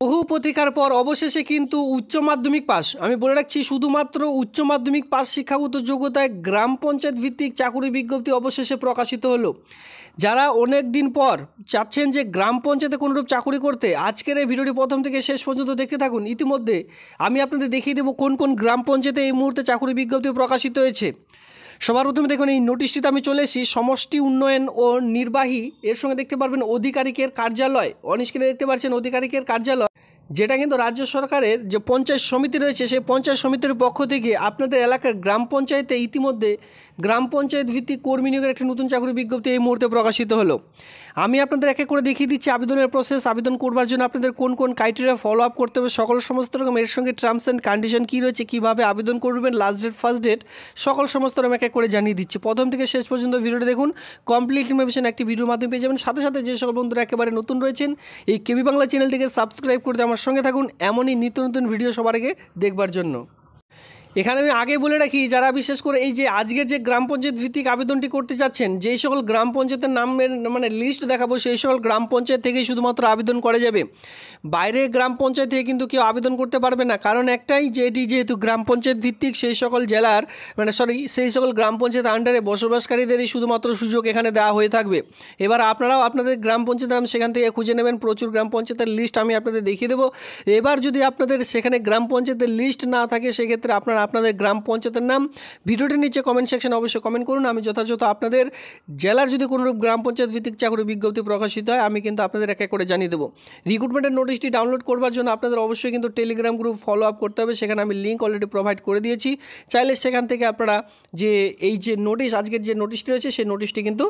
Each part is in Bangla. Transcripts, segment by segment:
বহু প্রতীক্ষার পর অবশেষে কিন্তু উচ্চ মাধ্যমিক পাস, আমি বলে রাখছি শুধুমাত্র উচ্চ মাধ্যমিক পাস শিক্ষাগত যোগ্যতায় গ্রাম পঞ্চায়েত ভিত্তিক চাকুরি বিজ্ঞপ্তি অবশেষে প্রকাশিত হলো। যারা অনেক দিন পর চাচ্ছেন যে গ্রাম পঞ্চায়েতে কোনোরূপ চাকুরি করতে, আজকের এই ভিডিওটি প্রথম থেকে শেষ পর্যন্ত দেখতে থাকুন। ইতিমধ্যে আমি আপনাদের দেখিয়ে দেবো কোন কোন গ্রাম পঞ্চায়েতে এই মুহূর্তে চাকুরি বিজ্ঞপ্তি প্রকাশিত হয়েছে। সবার প্রথমে দেখুন এই নোটিশটিতে আমি চলে এসেছি সমষ্টি উন্নয়ন ও নির্বাহী, এর সঙ্গে দেখতে পারবেন অধিকারিকের কার্যালয়, অনস্ক্রিনে দেখতে পাচ্ছেন অধিকারিকের কার্যালয়, যেটা কিন্তু রাজ্য সরকারের যে পঞ্চায়েত সমিতি রয়েছে সেই পঞ্চায়েত সমিতির পক্ষ থেকে আপনাদের এলাকার গ্রাম পঞ্চায়েতে ইতিমধ্যে গ্রাম পঞ্চায়েত ভিত্তিক কর্মী নিয়োগের একটি নতুন চাকরি বিজ্ঞপ্তি এই মুহূর্তে প্রকাশিত হলো। আমি আপনাদের এক এক করে দেখিয়ে দিচ্ছি আবেদনের প্রসেস, আবেদন করবার জন্য আপনাদের কোন কোন ক্রাইটেরিয়া ফলো আপ করতে হবে, সমস্ত রকম এর সঙ্গে টার্মস অ্যান্ড কন্ডিশন কী রয়েছে, কীভাবে আবেদন করবেন, লাস্ট ডেট ফার্স্ট ডেট সমস্ত রকম এক এক করে জানিয়ে দিচ্ছি। প্রথম থেকে শেষ পর্যন্ত ভিডিওটি দেখুন, কমপ্লিট ইনফরমেশন একটি ভিডিওর মাধ্যমে পেয়ে যাবেন। সাথে সাথে যে সকল বন্ধুরা একেবারে নতুন রয়েছেন এই কেবি বাংলা চ্যানেলটিকে সাবস্ক্রাইব করতে আমার সঙ্গে থাকুন এমনই নিত্য নতুন ভিডিও সবার আগে দেখবার জন্য। এখানে আমি আগে বলে রাখি, যারা বিশেষ করে এই যে আজকের যে গ্রাম পঞ্চায়েত ভিত্তিক আবেদনটি করতে চাচ্ছেন, যেই সকল গ্রাম পঞ্চায়েতের নামের লিস্ট দেখাবো সেই সকল গ্রাম পঞ্চায়েত থেকেই শুধুমাত্র আবেদন করা যাবে। বাইরে গ্রাম পঞ্চায়েত থেকে কিন্তু কেউ আবেদন করতে পারবে না, কারণ একটাই যে এটি যেহেতু গ্রাম পঞ্চায়েত ভিত্তিক সেই সকল জেলার সেই সকল গ্রাম পঞ্চায়েত আন্ডারে বসবাসকারীদেরই শুধুমাত্র সুযোগ এখানে দেওয়া হয়ে থাকবে। এবার আপনারাও আপনাদের গ্রাম পঞ্চায়েতের নাম সেখান থেকে খুঁজে নেবেন, প্রচুর গ্রাম পঞ্চায়েতের লিস্ট আমি আপনাদের দেখিয়ে দেবো। এবার যদি আপনাদের সেখানে গ্রাম পঞ্চায়েতের লিস্ট না থাকে সেক্ষেত্রে আপনাদের গ্রাম পঞ্চায়েতের নাম ভিডিওটির নিচে কমেন্ট সেকশনে অবশ্যই কমেন্ট করুন। আমি যথাযথ আপনাদের জেলার যদি কোনোরূপ গ্রাম পঞ্চায়েত ভিত্তিক চাকরি বিজ্ঞপ্তি প্রকাশিত হয় আমি কিন্তু আপনাদের এক এক করে জানিয়ে দেবো। রিক্রুটমেন্টের নোটিশটি ডাউনলোড করবার জন্য আপনাদের অবশ্যই কিন্তু টেলিগ্রাম গ্রুপ ফলো আপ করতে হবে, সেখানে আমি লিঙ্ক অলরেডি প্রোভাইড করে দিয়েছি। চাইলে সেখান থেকে আপনারা যে এই যে নোটিশ আজকের যে নোটিশটি রয়েছে সেই নোটিশটি কিন্তু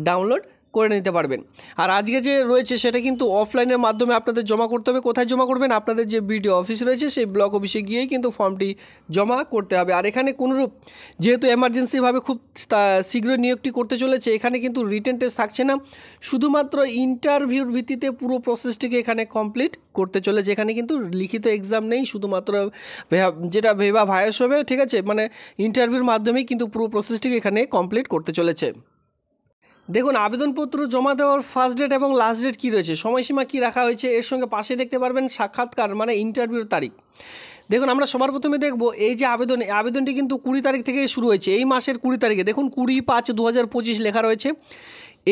ডাউনলোড করে নিতে পারবেন। আর আজকে যে রয়েছে সেটা কিন্তু অফলাইনের মাধ্যমে আপনাদের জমা করতে হবে। কোথায় জমা করবেন? আপনাদের যে বিডিও অফিস রয়েছে সেই ব্লক অফিসে গিয়েই কিন্তু ফর্মটি জমা করতে হবে। আর এখানে কোনোরূপ যেহেতু এমার্জেন্সিভাবে খুব শীঘ্রই নিয়োগটি করতে চলেছে, এখানে কিন্তু রিটেন টেস্ট থাকছে না, শুধুমাত্র ইন্টারভিউর ভিত্তিতে পুরো প্রসেসটিকে এখানে কমপ্লিট করতে চলেছে। এখানে কিন্তু লিখিত এক্সাম নেই, শুধুমাত্র যেটা ভেবা ভায়াস হবে, ঠিক আছে, ইন্টারভিউর মাধ্যমেই কিন্তু পুরো প্রসেসটিকে এখানে কমপ্লিট করতে চলেছে। দেখুন আবেদনপত্র জমা দেওয়ার ফার্স্ট ডেট এবং লাস্ট ডেট কী রয়েছে, সময়সীমা কী রাখা হয়েছে, এর সঙ্গে পাশে দেখতে পারবেন সাক্ষাৎকার ইন্টারভিউর তারিখ। দেখুন আমরা সবার প্রথমে দেখব এই যে আবেদনটি কিন্তু 20 তারিখ থেকে শুরু হয়েছে, এই মাসের 20 তারিখে। দেখুন 20/5/2025 লেখা রয়েছে।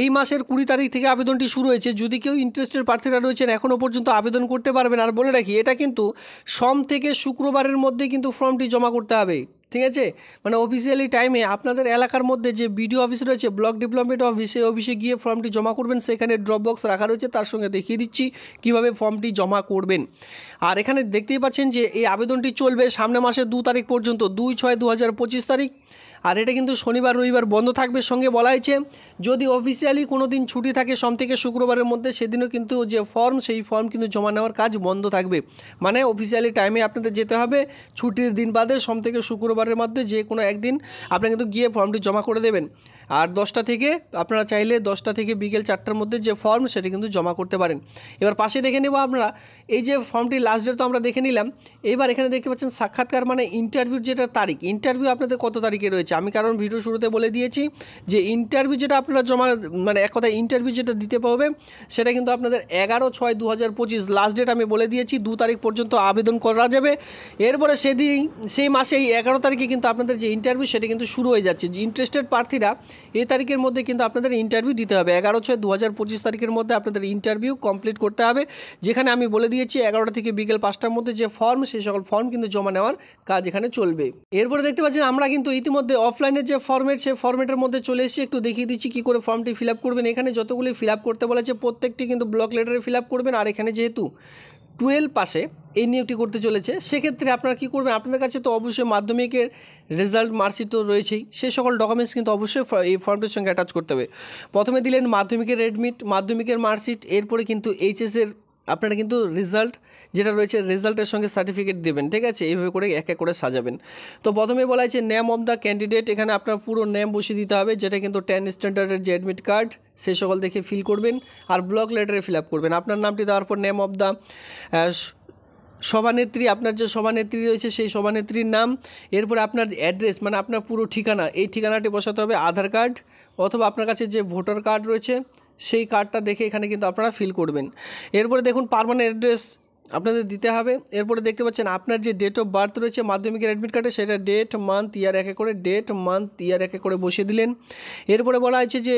এই মাসের 20 তারিখ থেকে আবেদনটি শুরু হয়েছে। যদি কেউ ইন্টারেস্টেড প্রার্থীরা রয়েছেন এখনও পর্যন্ত আবেদন করতে পারবেন। আর বলে রাখি এটা কিন্তু সোম থেকে শুক্রবারের মধ্যে কিন্তু ফর্মটি জমা করতে হবে, ঠিক আছে। অফিসিয়ালি টাইমে আপনাদের এলাকার মধ্যে যে বিডিও অফিস রয়েছে, ব্লক ডেভেলপমেন্ট অফিস, সেই অফিসে গিয়ে ফর্মটি জমা করবেন। সেখানে ড্রপ বক্স রাখা রয়েছে, তার সঙ্গে দেখিয়ে দিচ্ছি কিভাবে ফর্মটি জমা করবেন। আর এখানে দেখতেই পাচ্ছেন যে এই আবেদনটি চলবে সামনে মাসের 2 তারিখ পর্যন্ত, 2/6/2025 তারিখ। আর এটা কিন্তু শনিবার রবিবার বন্ধ থাকবে। সঙ্গে বলা হয়েছে যদি অফিসিয়ালি কোনো দিন ছুটি থাকে সোম থেকে শুক্রবারের মধ্যে, সেদিনও কিন্তু যে ফর্ম সেই ফর্ম কিন্তু জমা নেওয়ার কাজ বন্ধ থাকবে। অফিসিয়ালি টাইমে আপনাদের যেতে হবে, ছুটির দিন বাদে সোম থেকে শুক্রবারের মধ্যে যে কোনো একদিন আপনারা কিন্তু গিয়ে ফর্মটি জমা করে দেবেন। আর 10টা থেকে আপনারা চাইলে 10টা থেকে বিকেল 4টার মধ্যে যে ফর্ম সেটা কিন্তু জমা করতে পারেন। এবার পাশে দেখে নেব আমরা এই যে ফর্মটি লাস্ট ডেট তো আমরা দেখে নিলাম। এবার এখানে দেখতে পাচ্ছেন সাক্ষাৎকার ইন্টারভিউর যেটা তারিখ, ইন্টারভিউ আপনাদের কত তারিখে রয়েছে। আমি কারণ ভিডিও শুরুতে বলে দিয়েছি যে ইন্টারভিউ যেটা আপনারা জমা এক কথায় ইন্টারভিউ যেটা দিতে পারবে সেটা কিন্তু আপনাদের 11/6/2025 লাস্ট ডেট আমি বলে দিয়েছি। 2 তারিখ পর্যন্ত আবেদন করা যাবে। এরপরে সেই মাসে এই 11 তারিখে কিন্তু আপনাদের যে ইন্টারভিউ সেটা কিন্তু শুরু হয়ে যাচ্ছে। ইন্টারেস্টেড প্রার্থীরা এই তারিখের মধ্যে কিন্তু আপনাদের ইন্টারভিউ দিতে হবে। 11/6/2025 তারিখের মধ্যে আপনাদের ইন্টারভিউ কমপ্লিট করতে হবে, যেখানে আমি বলে দিয়েছি 11টা থেকে বিকেল 5টার মধ্যে যে ফর্ম সেই সকল ফর্ম কিন্তু জমা নেওয়ার কাজ এখানে চলবে। এরপরে দেখতে পাচ্ছেন আমরা কিন্তু ইতিমধ্যে অফলাইনের যে ফর্মেট সেই ফর্মেটের মধ্যে চলে এসেছি। একটু দেখিয়ে দিচ্ছি কী করে ফর্মটি ফিল আপ করবেন। এখানে যতগুলি ফিল আপ করতে বলেছে প্রত্যেকটি কিন্তু ব্লক লেটারে ফিল আপ করবেন। আর এখানে যেহেতু 12 পাশে এই নিয়োগটি করতে চলেছে, সেক্ষেত্রে আপনারা কী করবেন, আপনাদের কাছে তো অবশ্যই মাধ্যমিকের রেজাল্ট মার্কশিট তো রয়েছেই, সেই সকল ডকুমেন্টস কিন্তু অবশ্যই এই ফর্মটির সঙ্গে অ্যাটাচ করতে হবে। প্রথমে দিলেন মাধ্যমিকের এডমিট, মাধ্যমিকের মার্কশিট, এরপরে কিন্তু এইচএসের আপনারা কিন্তু রেজাল্ট যেটা রয়েছে রেজাল্টের সঙ্গে সার্টিফিকেট দেবেন, ঠিক আছে। এইভাবে করে এক এক করে সাজাবেন। তো প্রথমে বলা হয়েছে নেম অফ দ্য ক্যান্ডিডেট, এখানে আপনার পুরো নেম বসিয়ে দিতে হবে, যেটা কিন্তু 10 স্ট্যান্ডার্ডের যে অ্যাডমিট কার্ড সেই সকল দেখে ফিল করবেন। আর ব্লক লেটারে ফিল আপ করবেন আপনার নামটি দেওয়ার পর নেম অফ দ্য সভানেত্রী, আপনার যে সভানেত্রী রয়েছে সেই সভানেত্রীর নাম, এরপরে আপনার অ্যাড্রেস আপনার পুরো ঠিকানা, এই ঠিকানাটি বসাতে হবে। আধার কার্ড অথবা আপনার কাছে যে ভোটার কার্ড রয়েছে সেই কার্ডটা দেখে এখানে কিন্তু আপনারা ফিল করবেন। এরপরে দেখুন পার্মানেন্ট অ্যাড্রেস আপনাদের দিতে হবে। এরপরে দেখতে পাচ্ছেন আপনার যে ডেট অফ বার্থ রয়েছে মাধ্যমিকের অ্যাডমিট কার্ডে, সেটা ডেট মান্থ ইয়ার একে করে ডেট মান্থ ইয়ার একে করে বসিয়ে দিলেন। এরপরে বলা হয়েছে যে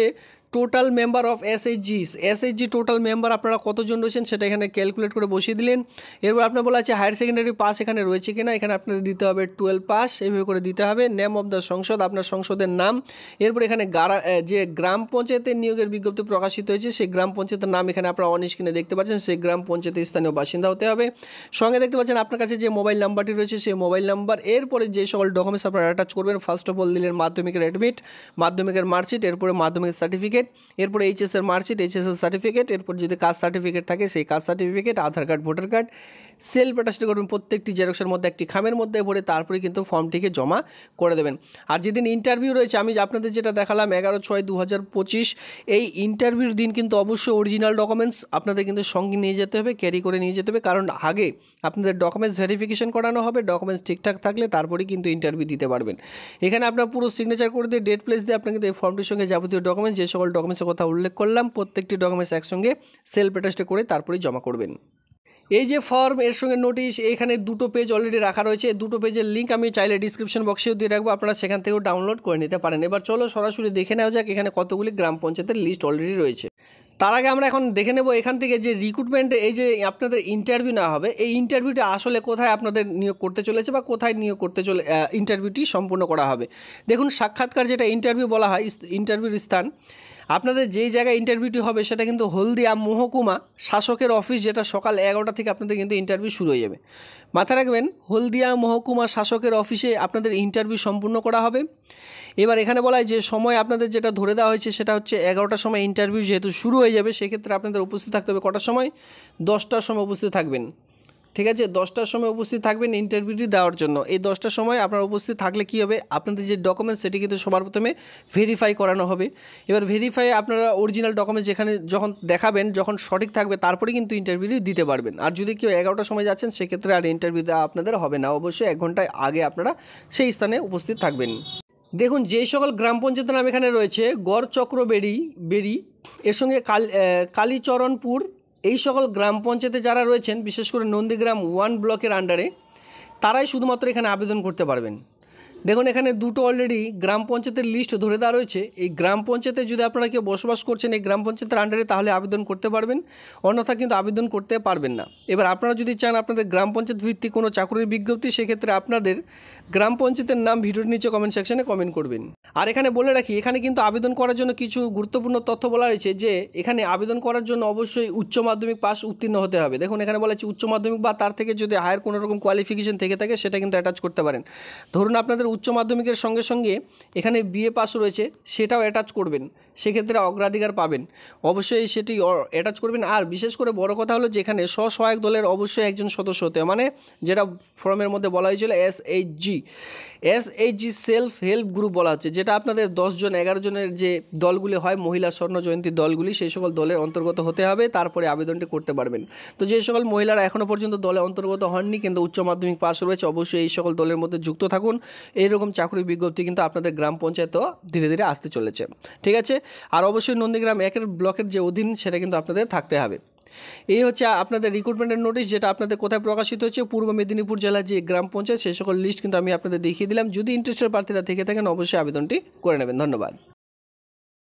total member of SHG total member আপনারা কতজন রয়েছেন সেটা এখানে ক্যালকুলেট করে বসিয়ে দিলেন। এরপর আপনার বলা আছে হায়ার সেকেন্ডারি পাস এখানে রয়েছে কিনা, এখানে আপনাদের দিতে হবে 12 পাস, এইভাবে করে দিতে হবে। নেম অফ দ্য সংসদ, আপনার সংসদের নাম। এরপর এখানে যে গ্রাম পঞ্চায়েতের নিয়োগের বিজ্ঞপ্তি প্রকাশিত হয়েছে সেই গ্রাম পঞ্চায়েতের নাম এখানে আপনারা অন স্ক্রিনে দেখতে পাচ্ছেন, সেই গ্রাম পঞ্চায়েতের স্থানীয় বাসিন্দা হতে হবে। সঙ্গে দেখতে পাচ্ছেন আপনার কাছে যে মোবাইল নাম্বারটি রয়েছে সেই মোবাইল নাম্বার। এরপরে যে সকল ডকুমেন্টস আপনারা অ্যাটাচ করবেন, ফার্স্ট অফ অল দিলেন মাধ্যমিকের অ্যাডমিট, মাধ্যমিকের মার্কশিট, এরপরে মাধ্যমিকের সার্টিফিকেট, এরপরে এইচএসের মার্কশিট, এইচএসের সার্টিফিকেট, এরপর যদি কাস্ট সার্টিফিকেট থাকে সেই caste certificate, Aadhaar card, voter card, self attached করবেন প্রত্যেকটি জেরক্সের মধ্যে একটি খামের মধ্যে ভরে, তারপরে কিন্তু ফর্মটিকে জমা করে দেবেন। আর যেদিন ইন্টারভিউ রয়েছে, আমি আপনাদের যেটা দেখালাম 11/6/2025, এই ইন্টারভিউর দিন কিন্তু অবশ্যই অরিজিনাল ডকুমেন্টস আপনাদের কিন্তু সঙ্গে নিয়ে যেতে হবে, ক্যারি করে নিয়ে যেতে হবে, কারণ আগে আপনাদের ডকুমেন্টস ভেরিফিকেশন করানো হবে। ডকুমেন্টস ঠিকঠাক থাকলে তারপরেই কিন্তু ইন্টারভিউ দিতে পারবেন। এখানে আপনার পুরো সিগনেচার করে দিয়ে ডেট প্লেস দিয়ে আপনার কিন্তু এই ফর্মটির সঙ্গে যাবতীয় ডকুমেন্টস, যে সকল ডকুমেন্টসের কথা উল্লেখ করলাম, প্রত্যেকটি ডকুমেন্টস একসঙ্গে সেলফ অ্যাটাচড করে তারপরেই জমা করবেন। এই যে ফর্ম, এর সঙ্গে নোটিশ, এখানে দুটো পেজ অলরেডি রাখা রয়েছে। দুটো পেজের লিঙ্ক আমি চাইলে ডিসক্রিপশন বক্সেও দিয়ে রাখবো, আপনারা সেখান থেকেও ডাউনলোড করে নিতে পারেন। এবার চলো সরাসরি দেখে নেওয়া যাক এখানে কতগুলি গ্রাম পঞ্চায়েতের লিস্ট অলরেডি রয়েছে। তার আগে আমরা এখন দেখে নেব এখান থেকে যে রিক্রুটমেন্টে এই যে আপনাদের ইন্টারভিউ না হবে, এই ইন্টারভিউটা আসলে কোথায় আপনাদের নিয়োগ করতে চলেছে বা কোথায় নিয়োগ করতে ইন্টারভিউটি সম্পূর্ণ করা হবে। দেখুন, সাক্ষাৎকার যেটা ইন্টারভিউ বলা হয়, ইন্টারভিউর স্থান আপনাদের যেই জায়গায় ইন্টারভিউটি হবে সেটা কিন্তু হলদিয়া মহকুমা শাসকের অফিস, যেটা সকাল 11টা থেকে আপনাদের কিন্তু ইন্টারভিউ শুরু হয়ে যাবে। মাথায় রাখবেন, হলদিয়া মহকুমা শাসকের অফিসে আপনাদের ইন্টারভিউ সম্পূর্ণ করা হবে। এবার এখানে বলা হয় যে সময় আপনাদের যেটা ধরে দেওয়া হয়েছে সেটা হচ্ছে 11টার সময় ইন্টারভিউ যেহেতু শুরু হয়ে যাবে, সেক্ষেত্রে আপনাদের উপস্থিত থাকতে হবে কটার সময়? 10টার সময় উপস্থিত থাকবেন। ঠিক আছে, 10টার সময় উপস্থিত থাকবেন ইন্টারভিউটি দেওয়ার জন্য। এই 10টার সময় আপনারা উপস্থিত থাকলে কী হবে, আপনাদের যে ডকুমেন্টস সেটি কিন্তু সবার প্রথমে ভেরিফাই করানো হবে। এবার ভেরিফাই আপনারা অরিজিনাল ডকুমেন্টস যেখানে যখন দেখাবেন, যখন সঠিক থাকবে তারপরে কিন্তু ইন্টারভিউটি দিতে পারবেন। আর যদি কেউ 11টার সময় যাচ্ছেন সেক্ষেত্রে আর ইন্টারভিউ দেওয়া আপনাদের হবে না, অবশ্যই 1 ঘন্টা আগে আপনারা সেই স্থানে উপস্থিত থাকবেন। দেখুন, যেই সকল গ্রাম পঞ্চায়েতের নাম এখানে রয়েছে, গড়চক্র বেরি, এর সঙ্গে কালীচরণপুর, এই সকল গ্রাম পঞ্চায়েতে যারা রয়েছেন, বিশেষ করে নন্দীগ্রাম 1 ব্লকের আন্ডারে, তারাই শুধুমাত্র এখানে আবেদন করতে পারবেন। দেখুন, এখানে দুটো অলরেডি গ্রাম পঞ্চায়েতের লিস্ট ধরে দেওয়া রয়েছে। এই গ্রাম পঞ্চায়েতে যদি আপনারা কেউ বসবাস করছেন এই গ্রাম পঞ্চায়েতের আন্ডারে, তাহলে আবেদন করতে পারবেন, অন্যথা কিন্তু আবেদন করতে পারবেন না। এবার আপনারা যদি চান আপনাদের গ্রাম পঞ্চায়েত ভিত্তিক কোনো চাকরির বিজ্ঞপ্তি, সেক্ষেত্রে আপনাদের গ্রাম পঞ্চায়েতের নাম ভিডিওর নিচে কমেন্ট সেকশনে কমেন্ট করবেন। আর এখানে বলে রাখি, এখানে কিন্তু আবেদন করার জন্য কিছু গুরুত্বপূর্ণ তথ্য বলা হয়েছে, যে এখানে আবেদন করার জন্য অবশ্যই উচ্চ মাধ্যমিক পাস উত্তীর্ণ হতে হবে। দেখুন, এখানে বলা হচ্ছে উচ্চ মাধ্যমিক বা তার থেকে যদি হায়ার কোনো রকম কোয়ালিফিকেশন থেকে থাকে সেটা কিন্তু অ্যাটাচ করতে পারেন। ধরুন আপনাদের উচ্চ মাধ্যমিকের সঙ্গে সঙ্গে এখানে বিএ পাস রয়েছে, সেটাও অ্যাটাচ করবেন, সেক্ষেত্রে অগ্রাধিকার পাবেন। অবশ্যই সেটি অ্যাটাচ করবেন। আর বিশেষ করে বড় কথা হলো যে এখানে স্বসহায়ক দলের অবশ্যই একজন সদস্য হতে হবে, মানে যেটা ফর্মের মধ্যে বলা হয়েছিল এসএইচজি সেলফ হেল্প গ্রুপ বলা হচ্ছে, যেটা আপনাদের 10 জন 11 জনের যে দলগুলি হয়, মহিলা স্বর্ণ জয়ন্তী দলগুলি, সেই সকল দলের অন্তর্গত হতে হবে, তারপরে আবেদনটি করতে পারবেন। তো যে সকল মহিলারা এখনও পর্যন্ত দলে অন্তর্গত হননি কিন্তু উচ্চ মাধ্যমিক পাস রয়েছে, অবশ্যই এই সকল দলের মধ্যে যুক্ত থাকুন। এইরকম চাকরি বিজ্ঞপ্তি কিন্তু আপনাদের গ্রাম পঞ্চায়েতও ধীরে ধীরে আসতে চলেছে। ঠিক আছে, আর অবশ্যই নন্দীগ্রাম 1 ব্লকের যে অধীন সেটা কিন্তু আপনাদের থাকতে হবে। এই হচ্ছে আপনাদের রিক্রুটমেন্টের নোটিশ, যেটা আপনাদের কোথায় প্রকাশিত হচ্ছে, পূর্ব মেদিনীপুর জেলার যে গ্রাম পঞ্চায়েত, সেই সকল লিস্ট কিন্তু আমি আপনাদের দেখিয়ে দিলাম। যদি ইন্টারেস্টেড প্রার্থীরা থেকে থাকেন অবশ্যই আবেদনটি করে নেবেন। ধন্যবাদ।